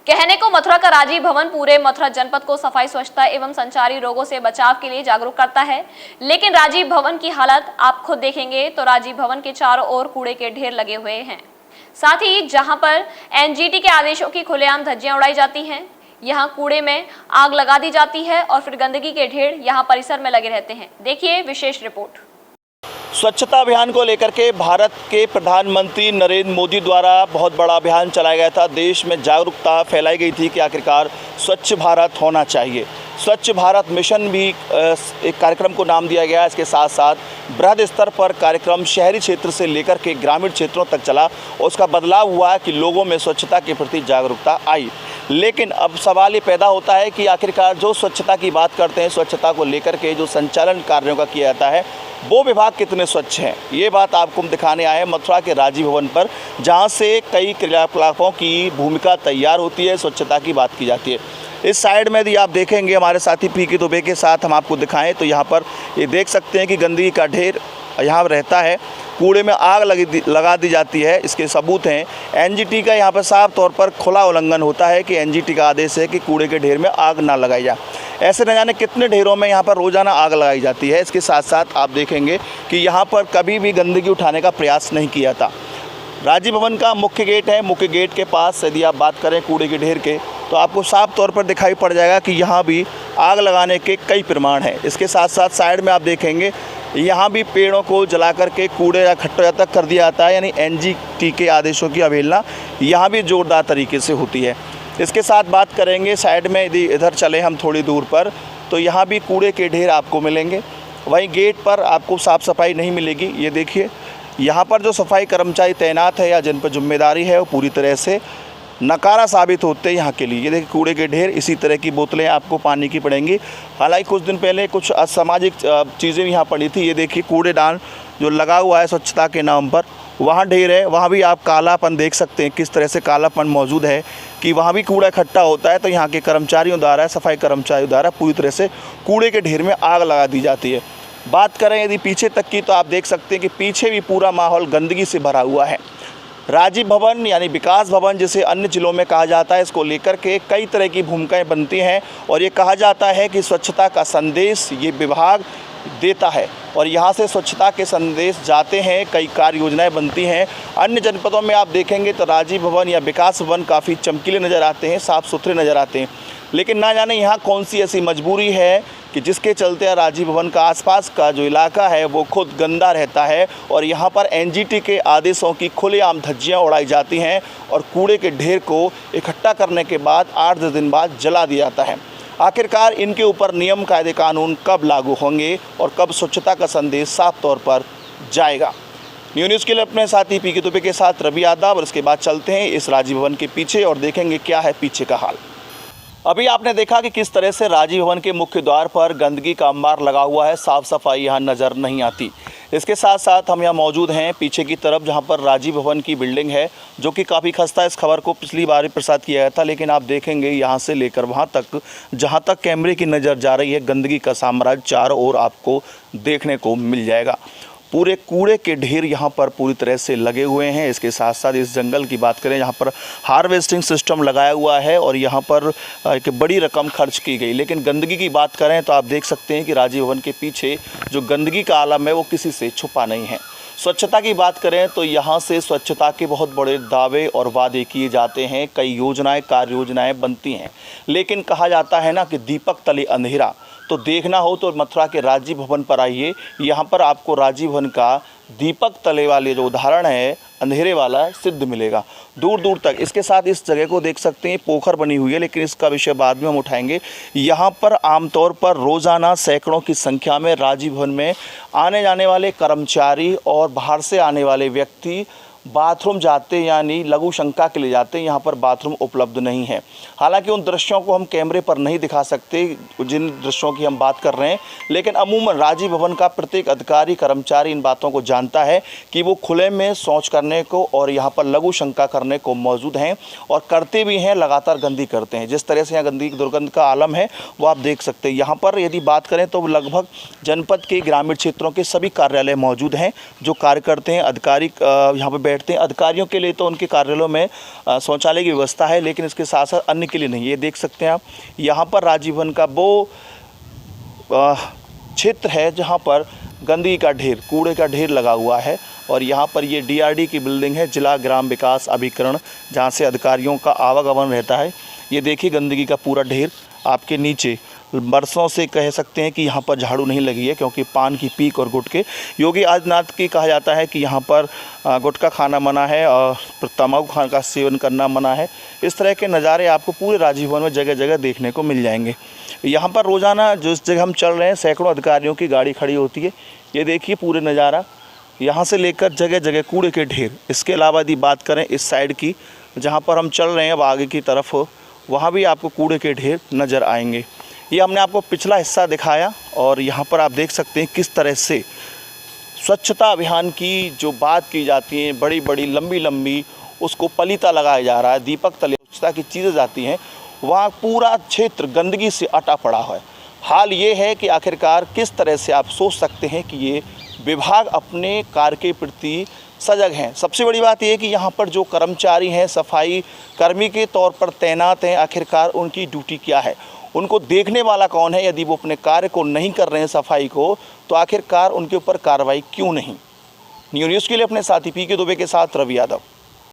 कहने को मथुरा का राजीव भवन पूरे मथुरा जनपद को सफाई, स्वच्छता एवं संचारी रोगों से बचाव के लिए जागरूक करता है, लेकिन राजीव भवन की हालत आप खुद देखेंगे तो राजीव भवन के चारों ओर कूड़े के ढेर लगे हुए हैं। साथ ही जहां पर एनजीटी के आदेशों की खुलेआम धज्जियां उड़ाई जाती हैं, यहां कूड़े में आग लगा दी जाती है और फिर गंदगी के ढेर यहां परिसर में लगे रहते हैं। देखिए विशेष रिपोर्ट। स्वच्छता अभियान को लेकर के भारत के प्रधानमंत्री नरेंद्र मोदी द्वारा बहुत बड़ा अभियान चलाया गया था। देश में जागरूकता फैलाई गई थी कि आखिरकार स्वच्छ भारत होना चाहिए। स्वच्छ भारत मिशन भी एक कार्यक्रम को नाम दिया गया। इसके साथ साथ बृहद स्तर पर कार्यक्रम शहरी क्षेत्र से लेकर के ग्रामीण क्षेत्रों तक चला और उसका बदलाव हुआ कि लोगों में स्वच्छता के प्रति जागरूकता आई। लेकिन अब सवाल ये पैदा होता है कि आखिरकार जो स्वच्छता की बात करते हैं, स्वच्छता को लेकर के जो संचालन कार्यों का किया जाता है, वो विभाग कितने स्वच्छ हैं, ये बात आपको हम दिखाने आए हैं मथुरा के राजीव भवन पर, जहां से कई क्रियाकलापों की भूमिका तैयार होती है, स्वच्छता की बात की जाती है। इस साइड में यदि आप देखेंगे हमारे साथी पीके दुबे के साथ हम आपको दिखाएं तो यहाँ पर ये देख सकते हैं कि गंदगी का ढेर यहाँ रहता है, कूड़े में आग लगा दी जाती है। इसके सबूत हैं। एनजीटी का यहाँ पर साफ तौर पर खुला उल्लंघन होता है कि एनजीटी का आदेश है कि कूड़े के ढेर में आग ना लगाई जाए। ऐसे न जाने कितने ढेरों में यहाँ पर रोज़ाना आग लगाई जाती है। इसके साथ साथ आप देखेंगे कि यहाँ पर कभी भी गंदगी उठाने का प्रयास नहीं किया था। राजीव भवन का मुख्य गेट है। मुख्य गेट के पास यदि आप बात करें कूड़े के ढेर के, तो आपको साफ तौर पर दिखाई पड़ जाएगा कि यहाँ भी आग लगाने के कई प्रमाण हैं। इसके साथ साथ साइड में आप देखेंगे यहाँ भी पेड़ों को जला करके कूड़े या खट्टा तक कर दिया जाता है, यानी एनजीटी के आदेशों की अवहेलना यहाँ भी जोरदार तरीके से होती है। इसके साथ बात करेंगे साइड में, यदि इधर चले हम थोड़ी दूर पर, तो यहाँ भी कूड़े के ढेर आपको मिलेंगे। वहीं गेट पर आपको साफ़ सफाई नहीं मिलेगी। ये देखिए यहाँ पर जो सफाई कर्मचारी तैनात है या जिन पर जिम्मेदारी है वो पूरी तरह से नकारा साबित होते हैं यहाँ के लिए। ये देखिए कूड़े के ढेर, इसी तरह की बोतलें आपको पानी की पड़ेंगी। हालांकि कुछ दिन पहले कुछ असामाजिक चीज़ें यहाँ पड़ी थी। ये देखिए कूड़ेदान जो लगा हुआ है स्वच्छता के नाम पर, वहाँ ढेर है, वहाँ भी आप कालापन देख सकते हैं, किस तरह से कालापन मौजूद है कि वहाँ भी कूड़ा इकट्ठा होता है। तो यहाँ के कर्मचारियों द्वारा, सफाई कर्मचारियों द्वारा पूरी तरह से कूड़े के ढेर में आग लगा दी जाती है। बात करें यदि पीछे तक की, तो आप देख सकते हैं कि पीछे भी पूरा माहौल गंदगी से भरा हुआ है। राजीव भवन यानी विकास भवन जिसे अन्य जिलों में कहा जाता है, इसको लेकर के कई तरह की भूमिकाएं बनती हैं और ये कहा जाता है कि स्वच्छता का संदेश ये विभाग देता है और यहाँ से स्वच्छता के संदेश जाते हैं, कई कार्य योजनाएं बनती हैं। अन्य जनपदों में आप देखेंगे तो राजीव भवन या विकास भवन काफ़ी चमकीले नज़र आते हैं, साफ़ सुथरे नज़र आते हैं। लेकिन ना जाने यहाँ कौन सी ऐसी मजबूरी है कि जिसके चलते राजीव भवन का आसपास का जो इलाका है वो खुद गंदा रहता है और यहाँ पर एनजीटी के आदेशों की खुलेआम धज्जियाँ उड़ाई जाती हैं और कूड़े के ढेर को इकट्ठा करने के बाद 8-10 दिन बाद जला दिया जाता है। आखिरकार इनके ऊपर नियम कायदे कानून कब लागू होंगे और कब स्वच्छता का संदेश साफ तौर पर जाएगा? न्यूज़ के लिए अपने साथी पीके दुबे के साथ रवि यादव, और इसके बाद चलते हैं इस राजीव भवन के पीछे और देखेंगे क्या है पीछे का हाल। अभी आपने देखा कि किस तरह से राजीव भवन के मुख्य द्वार पर गंदगी का अंबार लगा हुआ है, साफ़ सफाई यहाँ नज़र नहीं आती। इसके साथ साथ हम यहाँ मौजूद हैं पीछे की तरफ, जहाँ पर राजीव भवन की बिल्डिंग है जो कि काफ़ी खस्ता है। इस खबर को पिछली बार भी प्रसाद किया गया था, लेकिन आप देखेंगे यहाँ से लेकर वहाँ तक, जहाँ तक कैमरे की नज़र जा रही है, गंदगी का साम्राज्य चारों ओर आपको देखने को मिल जाएगा। पूरे कूड़े के ढेर यहाँ पर पूरी तरह से लगे हुए हैं। इसके साथ साथ इस जंगल की बात करें, यहाँ पर हार्वेस्टिंग सिस्टम लगाया हुआ है और यहाँ पर एक बड़ी रकम खर्च की गई। लेकिन गंदगी की बात करें तो आप देख सकते हैं कि राजीव भवन के पीछे जो गंदगी का आलम है वो किसी से छुपा नहीं है। स्वच्छता की बात करें तो यहाँ से स्वच्छता के बहुत बड़े दावे और वादे किए जाते हैं, कई योजनाएं कार्य योजनाएं बनती हैं, लेकिन कहा जाता है ना कि दीपक तले अंधेरा। तो देखना हो तो मथुरा के राजीव भवन पर आइए, यहाँ पर आपको राजीव भवन का दीपक तले वाले जो उदाहरण है अंधेरे वाला सिद्ध मिलेगा दूर दूर तक। इसके साथ इस जगह को देख सकते हैं, पोखर बनी हुई है, लेकिन इसका विषय बाद में हम उठाएंगे। यहाँ पर आमतौर पर रोज़ाना सैकड़ों की संख्या में राजीव भवन में आने जाने वाले कर्मचारी और बाहर से आने वाले व्यक्ति बाथरूम जाते हैं, यानी लघु शंका के लिए जाते हैं। यहाँ पर बाथरूम उपलब्ध नहीं है। हालांकि उन दृश्यों को हम कैमरे पर नहीं दिखा सकते जिन दृश्यों की हम बात कर रहे हैं, लेकिन अमूमन राजीव भवन का प्रत्येक अधिकारी कर्मचारी इन बातों को जानता है कि वो खुले में शौच करने को और यहाँ पर लघु शंका करने को मौजूद हैं और करते भी हैं, लगातार गंदगी करते हैं। जिस तरह से यहाँ गंदगी दुर्गंध का आलम है वो आप देख सकते हैं। यहाँ पर यदि बात करें तो लगभग जनपद के ग्रामीण क्षेत्रों के सभी कार्यालय मौजूद हैं। जो कार्य करते हैं अधिकारी यहाँ पर बैठते हैं। अधिकारियों के लिए तो उनके कार्यालयों में शौचालय की व्यवस्था है, लेकिन इसके साथ साथ अन्य के लिए नहीं। ये देख सकते हैं आप, यहाँ पर राजीव भवन का वो क्षेत्र है जहाँ पर गंदगी का ढेर, कूड़े का ढेर लगा हुआ है। और यहाँ पर ये DRD की बिल्डिंग है, जिला ग्राम विकास अभिकरण, जहाँ से अधिकारियों का आवागमन रहता है। ये देखिए गंदगी का पूरा ढेर आपके नीचे। बरसों से कह सकते हैं कि यहाँ पर झाड़ू नहीं लगी है, क्योंकि पान की पीक और गुटखे, योगी आदित्यनाथ की कहा जाता है कि यहाँ पर गुटखा खाना मना है और तम्बाकू खाने का सेवन करना मना है। इस तरह के नज़ारे आपको पूरे राजीव भवन में जगह जगह देखने को मिल जाएंगे। यहाँ पर रोज़ाना जिस जगह हम चल रहे हैं सैकड़ों अधिकारियों की गाड़ी खड़ी होती है। ये देखिए पूरे नज़ारा, यहाँ से लेकर जगह जगह कूड़े के ढेर। इसके अलावा यदि बात करें इस साइड की, जहाँ पर हम चल रहे हैं अब आगे की तरफ, वहाँ भी आपको कूड़े के ढेर नज़र आएंगे। ये हमने आपको पिछला हिस्सा दिखाया और यहाँ पर आप देख सकते हैं किस तरह से स्वच्छता अभियान की जो बात की जाती है, बड़ी बड़ी लंबी लंबी उसको पलीता लगाया जा रहा है, दीपक तले स्वच्छता की चीज़ें जाती हैं, वहाँ पूरा क्षेत्र गंदगी से अटा पड़ा है। हाल ये है कि आखिरकार किस तरह से आप सोच सकते हैं कि ये विभाग अपने कार्य के प्रति सजग हैं। सबसे बड़ी बात यह है कि यहाँ पर जो कर्मचारी हैं, सफाई कर्मी के तौर पर तैनात हैं, आखिरकार उनकी ड्यूटी क्या है, उनको देखने वाला कौन है। यदि वो अपने कार्य को नहीं कर रहे हैं सफाई को, तो आखिरकार उनके ऊपर कार्रवाई क्यों नहीं। न्यूज़ के लिए अपने साथी PK दुबे के साथ रवि यादव।